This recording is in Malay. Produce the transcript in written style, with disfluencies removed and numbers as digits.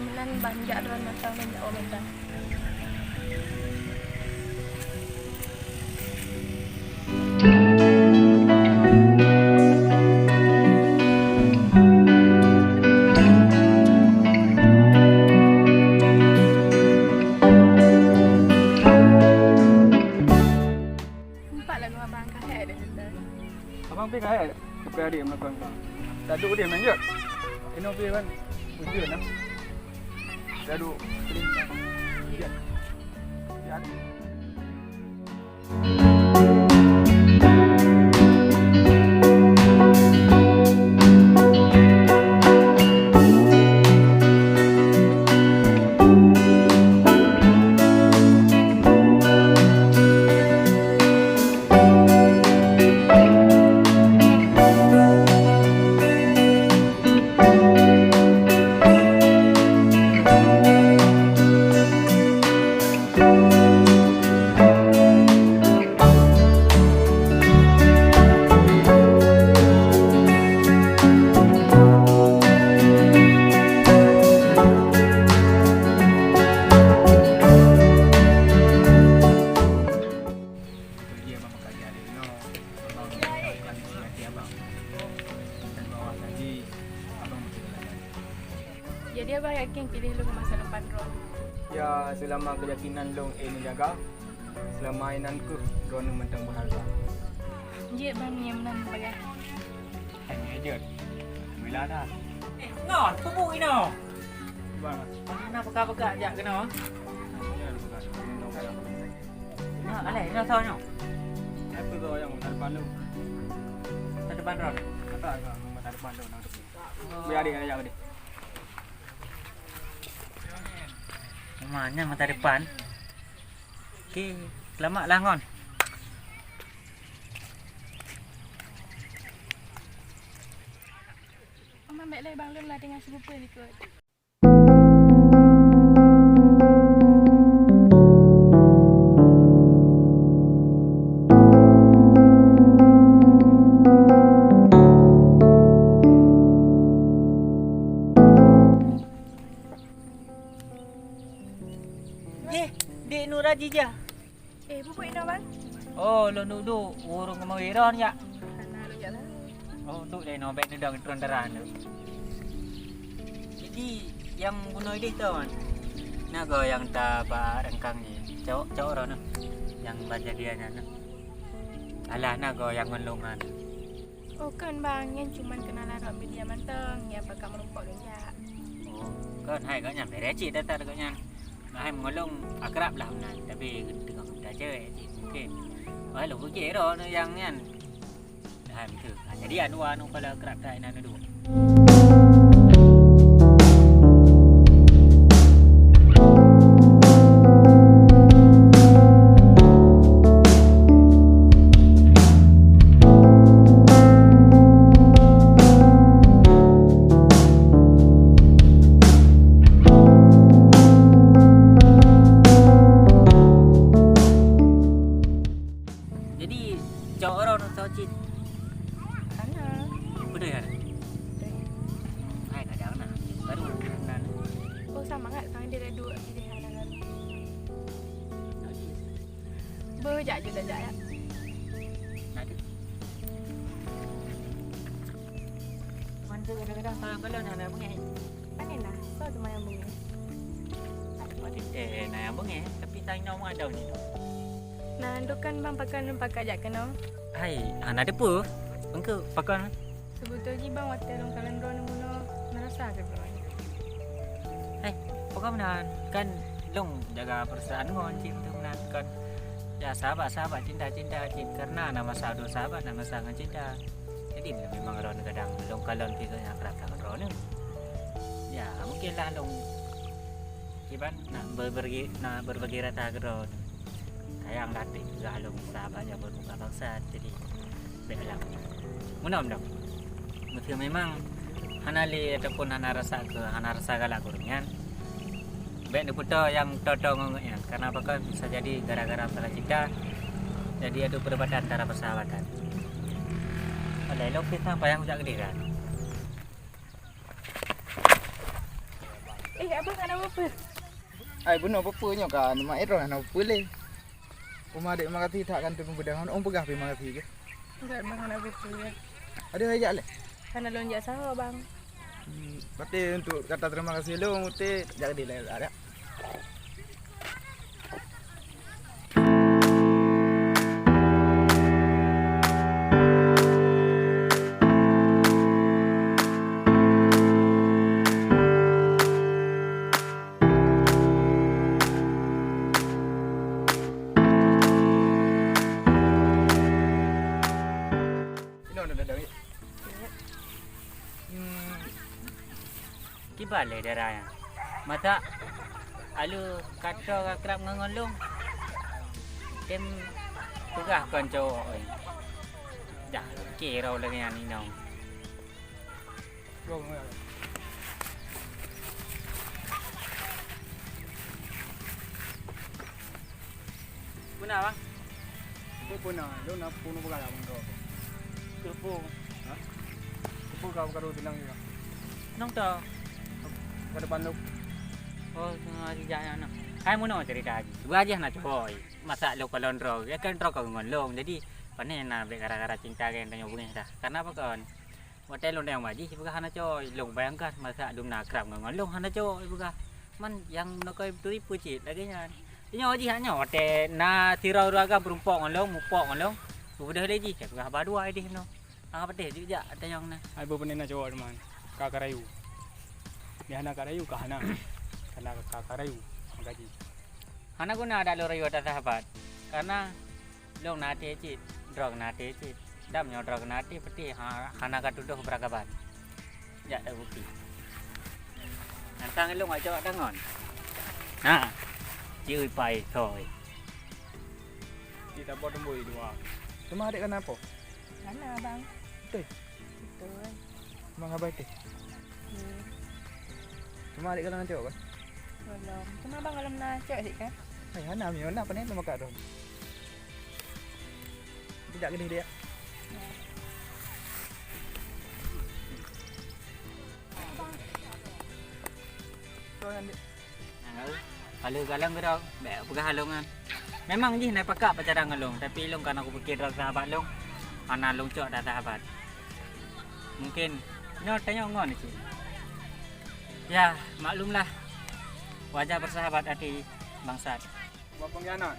menan banjak doan macam banjak ometan. Empat lagu abang kahek ada cerita. Abang pergi kaya ke adik melakukan kau. Tak duduk dia main je. Kena pergi kan. Hujan lah. Dah duduk kelintang. Ya. Ya. Jadi abang yakin pilih lu ke masa depan Ron? Ya, selama keyakinan long ini jaga, selama inanku drone mentang berharga. Jadi abang yang menan bagai. Hanya aja. Bila dah. Ngon, pupuk ini. Bang. Mana pekak-pekak jak kena? Ya, bukan. Nah, alai, nak tahu nyo. Apa tu yang mata depan lu? Tak depan ron. Kata agak mata depan lu nak depan. Biar dia ajak dia. Mana mata depan? Okey, selamatlah ngon. Abang baiklah bang Lun lah dengan serupa ikut. Dek Nur Haji je. Pupuk ini bang? Oh, lo duduk urung ke mawiron ya. Karena lu jalan. Oh, duduk deh no baik duduk turun daran tu. Jadi yang bunuh dia tu kan. Naga yang tak rengkang ni. Cowok orang tu. Yang baca dia ni. Alah naga yang ngelungan. Oh kan bang, yang cuman kenal Ron dia manteng, yang pakai merumpok dia. Oh, kan hai kau nyampe recik datang dekat nyan. Hai mengolong akrab lah benar. Tapi tengok dah cewek mungkin. Wah, lu fikir dah yang nyan. Hai betul. Jadi anu kalau akrab dah nak duduk. Cowok orang tahu cit. Karena Betul ya? Hai kadang nak. Baru nan. oh sama kan sekarang dia dah dua pilihan kan. Berjak je dah ya. Ada. Mantap kadang-kadang kalau nak bengek. Panen lah, so cuma yang bunyi. Ada nak bengek tapi tak nak ada ni. Nah, tu kan bang pakai jak kena. Hai, anak ada apa? Engkau pakai Sebetulnya bang waktu long kalian drone guna merasa ke drone. Hai, pakai mana? Kan long jaga perasaan ngon cip tu menan kan. Ya sahabat cinta karena nama satu sahabat nama sangat cinta. Jadi memang orang kadang long kalon kita yang kerap tak drone. Ya, mungkinlah long Iban nak berbagi rata drone. Sayang latih juga long sahabatnya bermuka bangsa jadi baiklah. Mudah-mudahan. Mungkin memang hanali ataupun hana rasa galak kurungan. Baik putar yang toto ngongnya karena apa kan bisa jadi gara-gara salah cinta jadi ada perdebatan antara persahabatan. Oleh lo kita sampai yang ujak gede kan. Abang ada apa? Ai benar apa nyo kan mak ero ana pule. Uma adik makati tak kan tu bedah on pegah pi makati ke. Enggak bang ada apa ya. Ada ajak le. Karena lonjak sawah bang. Berarti untuk kata terima kasih lu mesti jaga diri ada. Ini udah ada. Kibale darah yang. Mata alu kata kerap ngolong. Tem pegah konco. Dah kira lagi yang ni nong. Bro, ngomong. Guna bang. Kau pun nak, lu nak puno pegah lah bang. Kerupuk. Kau kau kau bilang juga. Nong tau. Ke depan lu. Oh, ngaji jangan nak. Hai mono cerita aja. Gua aja nak coy. Masa lu kalau ndro, ya kan ndro kau ngolong. Jadi panen na be gara-gara cinta kan tanya hubungi dah. Karena apa kan? Waktu lu yang maji bukan hana coy. Lu bayangkan masa dum nak kerap ngolong hana coy bukan. Man yang nak kau turi pucit lagi nya. Inyo aji hanya waktu na tirau raga berumpok ngolong, mupok ngolong. Udah lagi cak bukan baru ai deh no. Apa deh juga tanya na. Ai benar nak jawab man. Kakarayu. Dia hana karayu kahana. Karena kakarayu gaji. Hana guna ada lu rayu sahabat. Karena lu nate cit, drog nate cit. Dam nyo drog nate peti hana katuduh berakabat. Ya ada bukti. Nantang lu ngajak dangon. Nah, cui pai thôi. Kita buat tembui dua. Cuma adik kenapa? Mana bang? Betul. Betul. Emang apa itu? Cuma adik kalau cowok kan? Belum. Cuma bang kalau nak cek sih kan? Hai hana mi mana panen sama kak dong. Tidak gini dia. Kau nanti. Kalau galang gerang, pegah halongan. Memang je nak pakak pacaran ngalong, tapi long kan aku fikir drog sahabat long. Hana long cok dah sahabat. Mungkin nyo tanya ngon ni. Ya, maklumlah. Wajah bersahabat hati bangsat. Buat pengkhianat.